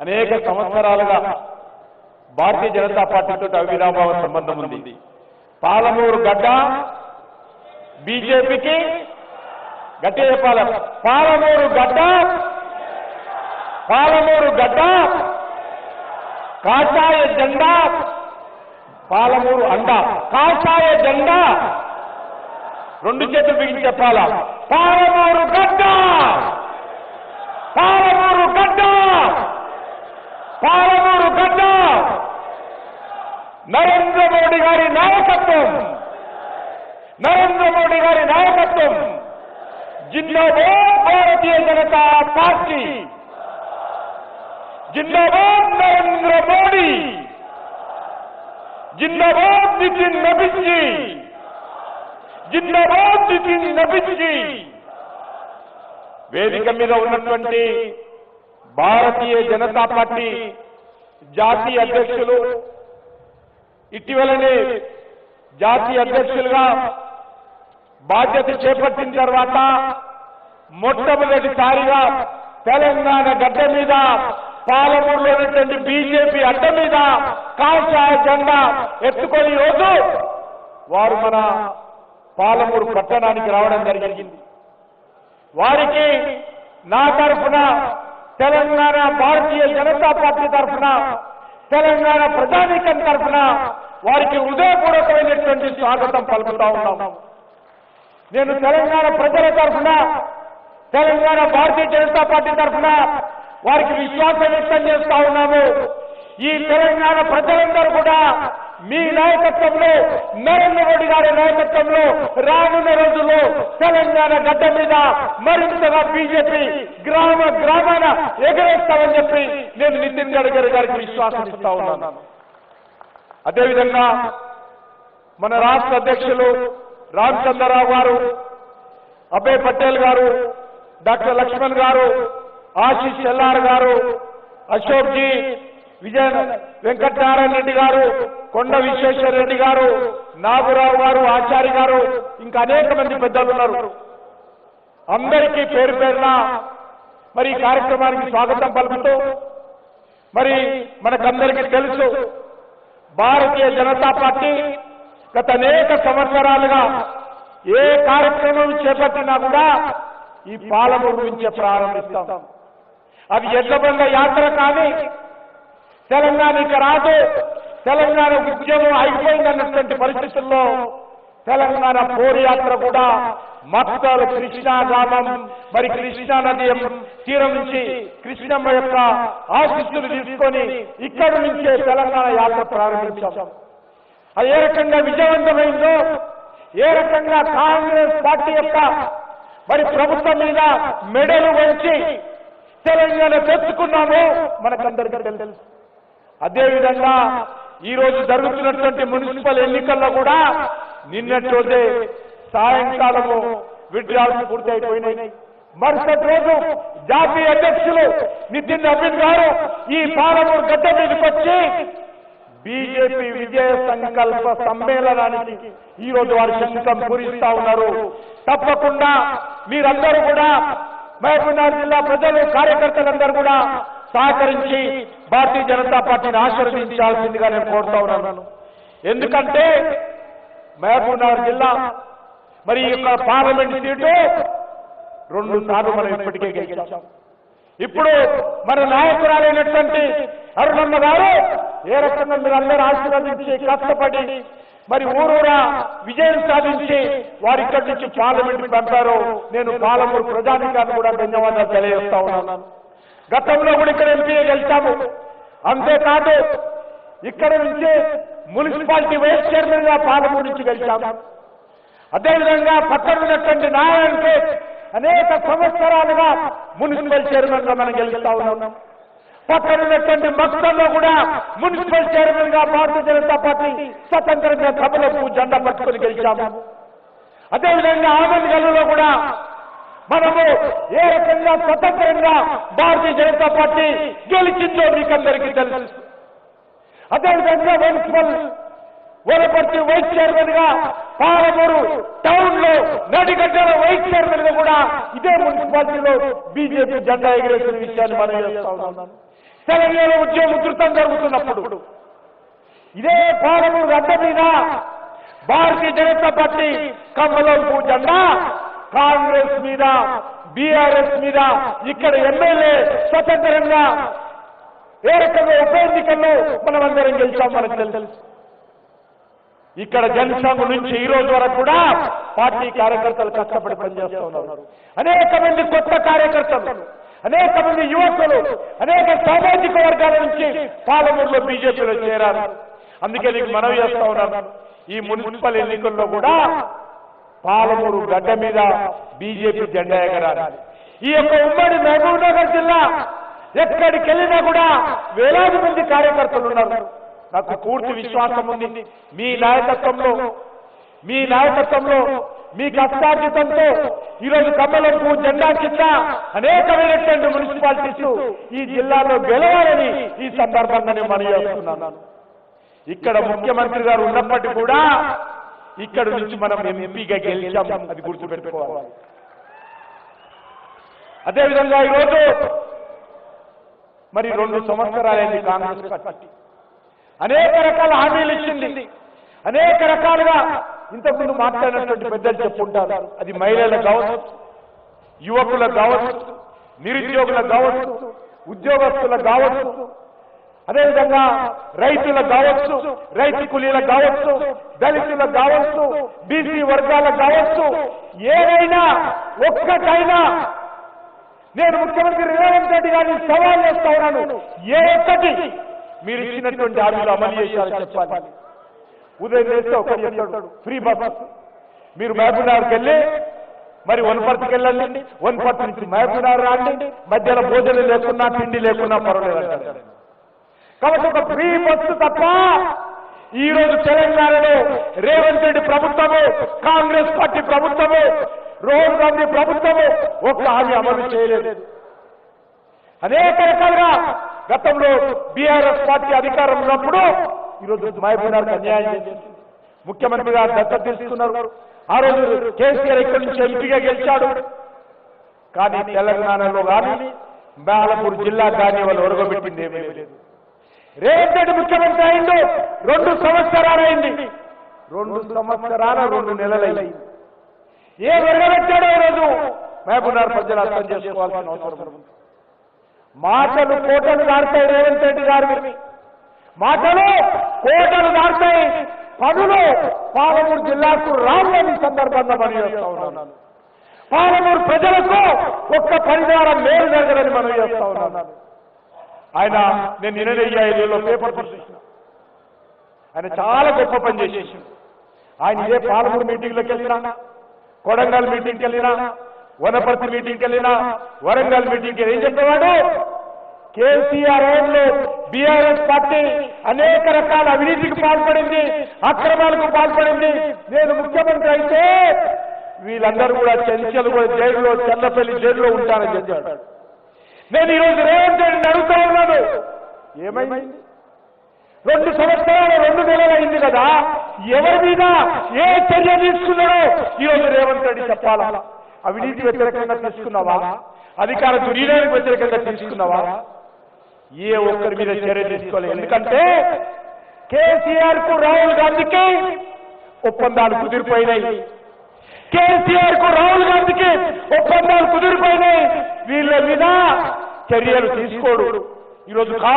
అనేక సంవత్సరాలుగా భారతీయ జనతా పార్టీతో అవినాభావ సంబంధం ఉంది. పాలమూరు గడ్డ బీజేపీకి గట్టిగా చెప్పాలి. పాలమూరు గడ్డ కాషాయ జెండా, పాలమూరు అండ కాషాయ జెండా, రెండు చేతులు బిగించి చెప్పాలా. పాలమూరు గడ్డ, పాలమూరు గడ్డ, పాలమూరు గడ్డ, నరేంద్ర మోడీ గారి నాయకత్వం, నరేంద్ర మోడీ గారి నాయకత్వం. జిందాబాద్ భారతీయ జనతా పార్టీ, జిందాబాద్ నరేంద్ర మోడీ, జిందాబాద్ నితిన్ నబీజీ, జిందాబాద్ నితిన్ నబీజీ. వేదిక మీద ఉన్నటువంటి భారతీయ జనతా పార్టీ జాతీయ అధ్యక్షులు, ఇటీవలనే జాతీయ అధ్యక్షులుగా బాధ్యత చేపట్టిన తర్వాత మొట్టమొదటిసారిగా తెలంగాణ గడ్డ మీద పాలమూరులో ఉన్నటువంటి బీజేపీ అడ్డ మీద కాషాయ జెండా ఎత్తుకొని రోజు వారు మన పాలమూరు పట్టణానికి రావడం జరిగింది. వారికి నా తరఫున, తెలంగాణ భారతీయ జనతా పార్టీ తరఫున, తెలంగాణ ప్రజానీకం తరఫున వారికి హృదయపూర్వకమైనటువంటి స్వాగతం పలుకుతా ఉన్నాం. నేను తెలంగాణ ప్రజల తరఫున, తెలంగాణ భారతీయ జనతా పార్టీ తరఫున వారికి విశ్వాసం వ్యక్తం చేస్తా ఉన్నాము. ఈ తెలంగాణ ప్రజలందరూ కూడా మీ నాయకత్వంలో, నరేంద్ర మోడీ గారి నాయకత్వంలో రానున్న రోజుల్లో తెలంగాణ గడ్డ మీద మరింతగా బీజేపీ గ్రామ గ్రామాన ఎగరేస్తామని చెప్పి నేను నితిన్ గడ్కరీ గారికి విశ్వాసం ఇస్తా ఉన్నాను. అదేవిధంగా మన రాష్ట్ర అధ్యక్షులు రామచంద్రరావు గారు, అభయ్ పటేల్ గారు, డాక్టర్ లక్ష్మణ్ గారు, ఆశీష్ ఎల్లార్ గారు, అశోక్ జీ, విజయ వెంకటనారాయణ రెడ్డి గారు, కొండ విశ్వేశ్వర రెడ్డి గారు, నాగురావు గారు, ఆచారి గారు, ఇంకా అనేక మంది పెద్దలు ఉన్నారు. అందరికీ పేరు పేరున మరి ఈ కార్యక్రమానికి స్వాగతం పలుకుతూ, మరి మనకందరికీ తెలుసు భారతీయ జనతా పార్టీ గత అనేక సంవత్సరాలుగా ఏ కార్యక్రమం చేపట్టినా కూడా ఈ పాలమూరు నుంచే ప్రారంభిస్తాం. అది ఎడ్లబండ యాత్ర కానీ, తెలంగాణకి రాదు, తెలంగాణ ఉద్యమం అయిపోయిందన్నటువంటి పరిస్థితుల్లో తెలంగాణ పోరు యాత్ర కూడా మక్తల్ కృష్ణా గ్రామం, మరి కృష్ణా నది తీరం నుంచి కృష్ణమ్మ యొక్క ఆశీస్సులు తీసుకొని ఇక్కడి నుంచే తెలంగాణ యాత్ర ప్రారంభించాం. అది ఏ రకంగా విజయవంతమైందో, ఏ రకంగా కాంగ్రెస్ పార్టీ యొక్క మరి ప్రభుత్వం మీద మెడలు వంచి తెలంగాణ తెచ్చుకున్నామో మనకందరికీ తెలుసు. అదేవిధంగా ఈ రోజు జరుగుతున్నటువంటి మున్సిపల్ ఎన్నికల్లో కూడా నిన్నటి రోజే సాయంకాలము విడ్రాల్స్ పూర్తయిపోయినాయి. మరుసటి రోజు జాతీయ అధ్యక్షులు నితిన్ నబీన్ గారు ఈ పాలమూరు గడ్డ మీదకి వచ్చి బీజేపీ విజయ సంకల్ప సమ్మేళనానికి ఈ రోజు వారు శంఖం పూరిస్తా ఉన్నారు. తప్పకుండా మీరందరూ కూడా మహబూబ్నగర్ జిల్లా ప్రజలు, కార్యకర్తలందరూ కూడా సహకరించి భారతీయ జనతా పార్టీని ఆశీర్వదించాల్సిందిగా నేను కోరుతా ఉన్నాను. ఎందుకంటే మహబూబ్నగర్ జిల్లా మరి ఈ యొక్క పార్లమెంట్ సీటు 2 సార్లు మనం ఇప్పటికే గెలిచాం. ఇప్పుడు మన నాయకురాలైనటువంటి అరుణమ్మ గారు ఏ రకంగా మీరు అందరూ ఆశీర్వదించి కష్టపడి మరి ఊరూరా విజయం సాధించి వారి ఇక్కడి నుంచి పార్లమెంట్ పంపారు. నేను పాలమూరు ప్రజానికాన్ని కూడా ధన్యవాదాలు తెలియజేస్తా ఉన్నాను. గతంలో కూడా ఇక్కడ ఎంపీగా గెలిచాము. అంతేకాదు ఇక్కడ నుంచి మున్సిపాలిటీ వైస్ చైర్మన్ గా పాలమూరు నుంచి గెలిచాము. అదేవిధంగా పక్కన ఉన్నటువంటి నారాయణకి అనేక సంవత్సరాలుగా మున్సిపల్ చైర్మన్ గా మనం గెలుస్తా ఉన్నాం. పక్కన ఉన్నటువంటి మక్తల్లో కూడా మున్సిపల్ చైర్మన్ గా భారతీయ జనతా పార్టీ స్వతంత్రంగా సభలకు జెండా పట్టుకుని గెలిచాము. అదేవిధంగా ఆనందగల్లో కూడా మనము ఏ రకంగా స్వతంత్రంగా భారతీయ జనతా పార్టీ గెలిచిందో మీకందరికీ తెలుసు. అదేవిధంగా మున్సిపల్ వనపర్తి వైస్ చైర్మన్ గా పాలమూరు టౌన్ లో నడిగడ్డల వైస్ చైర్మన్ గా కూడా ఇదే మున్సిపాలిటీలో బీజేపీ జెండా ఎగిరేసిన విషయాన్ని మనం చేస్తా ఉన్నాం. తెలంగాణ ఉద్యమ ఉధృతం జరుగుతున్నప్పుడు ఇదే పాలమూరు గడ్డ మీద భారతీయ జనతా పార్టీ కమలంపు జెండా కాంగ్రెస్ మీద బీఆర్ఎస్ మీద ఇక్కడ ఎమ్మెల్యే స్వతంత్రంగా ఏ రకంగా ఉప ఎన్నికల్లో మనమందరం గెలిచాం మనకు తెలుసు. ఇక్కడ జనసంఘ నుంచి ఈ రోజు వరకు కూడా పార్టీ కార్యకర్తలు కష్టపడి పనిచేస్తూ ఉన్నారు. అనేక మంది కొత్త కార్యకర్తలు, అనేక మంది యువకులు, అనేక సామాజిక వర్గాల నుంచి పాలమూరులో బీజేపీలో చేరారు. అందుకే నీకు మనవి చేస్తా ఉన్నాను, ఈ మున్సిపల్ ఎన్నికల్లో కూడా పాలమూరు గడ్డ మీద బీజేపీ జెండా ఎగరాలి. ఈ యొక్క ఉమ్మడి మహబూబ్ నగర్ జిల్లా ఎక్కడికి వెళ్ళినా కూడా వేలాది మంది కార్యకర్తలు ఉన్నారు. నాకు పూర్తి విశ్వాసం ఉంది, మీ నాయకత్వంలో మీ కష్టార్జితంతో ఈరోజు కమలంపు జెండా కింద అనేకమైనటువంటి మున్సిపాలిటీస్ ఈ జిల్లాలో గెలవాలని ఈ సందర్భంగా నేను మనవి చేస్తున్నాను. ఇక్కడ ముఖ్యమంత్రి గారు ఉన్నప్పటికీ కూడా ఇక్కడ నుంచి మనం ఎంపీగా గెలిచాం, అది గుర్తుపెట్టుకోవాలి. అదేవిధంగా ఈరోజు మరి 2 సంవత్సరాలైంది కాంగ్రెస్ పార్టీ అనేక రకాల హామీలు ఇచ్చింది, అనేక రకాలుగా ఇంతకుముందు మాట్లాడినటువంటి పెద్దలు చెప్పుకుంటారు. అది మహిళలకు కావచ్చు, యువకులకు కావచ్చు, నిరుద్యోగులకు కావచ్చు, ఉద్యోగస్తులకు కావచ్చు, అదేవిధంగా రైతులకు కావచ్చు, రైతు కూలీలకు కావచ్చు, దళితులకు కావచ్చు, బీసీ వర్గాలకు కావచ్చు, ఏదైనా ఒక్కటైనా నేను ముఖ్యమంత్రి రేవంత్ రెడ్డి గారిని సవాల్ చేస్తా ఉన్నాను, ఏ ఒక్కటి మీరు ఇచ్చినటువంటి హామీలు అమలు చేయాలని చెప్పాలి. ఉదయం చేస్తే ఒకటి చెప్తాడు ఫ్రీ బస్, మీరు మహబూబ్నగర్కి వెళ్ళి మరి వనపర్తికి వెళ్ళండి, వనపర్తి నుంచి మహబూబ్నగర్ రాండి, మధ్యలో భోజనం లేకున్నా తిండి లేకున్నా పర్వాలేదు. కాబట్టి ఒక ఫ్రీ బస్సు తప్ప ఈ రోజు తెలంగాణలో రేవంత్ రెడ్డి ప్రభుత్వము, కాంగ్రెస్ పార్టీ ప్రభుత్వము, రాహుల్ గాంధీ ప్రభుత్వము ఒక్క హామీ అమలు చేయలేదు. అనేక రకాలుగా గతంలో బీఆర్ఎస్ పార్టీ అధికారం ఉన్నప్పుడు ఈరోజు మహబూబ్నగర్కి అన్యాయం చేసింది. ముఖ్యమంత్రి గారు దత్తత తీసుకున్నారు. ఆ రోజు కేసీఆర్ ఇక్కడి నుంచి ఎంపీగా గెలిచాడు. కానీ తెలంగాణలో కానీ బాలపూర్ జిల్లా కానీ వాళ్ళు ఒరగబెట్టింది ఏమీ లేదు. రేవంత్ రెడ్డి ముఖ్యమంత్రి అయిండు 2 సంవత్సరాలైంది, 2 సంవత్సరాల 2 నెలలైంది. ఏ ఒరగబెట్టాడో ఈరోజు మహబూబ్నగర్ ప్రజలు అర్థం చేసుకోవాల్సిన అవసరం ఉంది. మాటలు కోటలు దాడతాయి రేవంత్ రెడ్డి గారిని, మాటలు కోటలు దాడతాయి, పనులు పాలమూరు జిల్లాకు రావాలని సందర్భంగా మనం చేస్తా ఉన్నాను. పాలమూరు ప్రజలకు ఒక్క పరిహారం మేలు జరగదని మనం చేస్తా ఉన్నాను. ఆయన నేను 25 పేపర్ చూసిన ఆయన చాలా గొప్ప పని చేసేసి ఆయన ఇదే పాలమూరు మీటింగ్లోకి వెళ్ళినా, కొడంగల్ మీటింగ్కి వెళ్ళినా, వనపర్తి మీటింగ్కి వెళ్ళినా, వరంగల్ మీటింగ్కి ఏం చెప్పేవాడు, కేసీఆర్ హయాంలో బీఆర్ఎస్ పార్టీ అనేక రకాల అవినీతికి పాల్పడింది, అక్రమాలకు పాల్పడింది, నేను ముఖ్యమంత్రి అయితే వీళ్ళందరూ కూడా చెంచలు కూడా జైల్లో, చెన్నపల్లి జైల్లో ఉంటానని చెప్పాడు. నేను ఈరోజు రేవంత్ రెడ్డిని అడుగుతా ఉన్నాను, ఏమైంది? 2 సంవత్సరాలు 2 నెలలు అయింది కదా, ఎవరి మీద ఏ చర్య తీసుకున్నాడో ఈరోజు రేవంత్ రెడ్డి చెప్పాలా. అవినీతి వ్యతిరేకంగా తీసుకున్నావా, అధికార దుర్వినియోగానికి వ్యతిరేకంగా తీసుకున్నావా? ఏ ఒక్కరి మీద చర్య తీసుకోలేదు. ఎందుకంటే కేసీఆర్ కు రాహుల్ గాంధీకి ఒప్పందాలు కుదిరిపోయినాయి, కేసీఆర్ కు రాహుల్ గాంధీకి ఒప్పందాలు కుదిరిపోయినాయి. వీళ్ళ మీద చర్యలు తీసుకోడు. ఈరోజు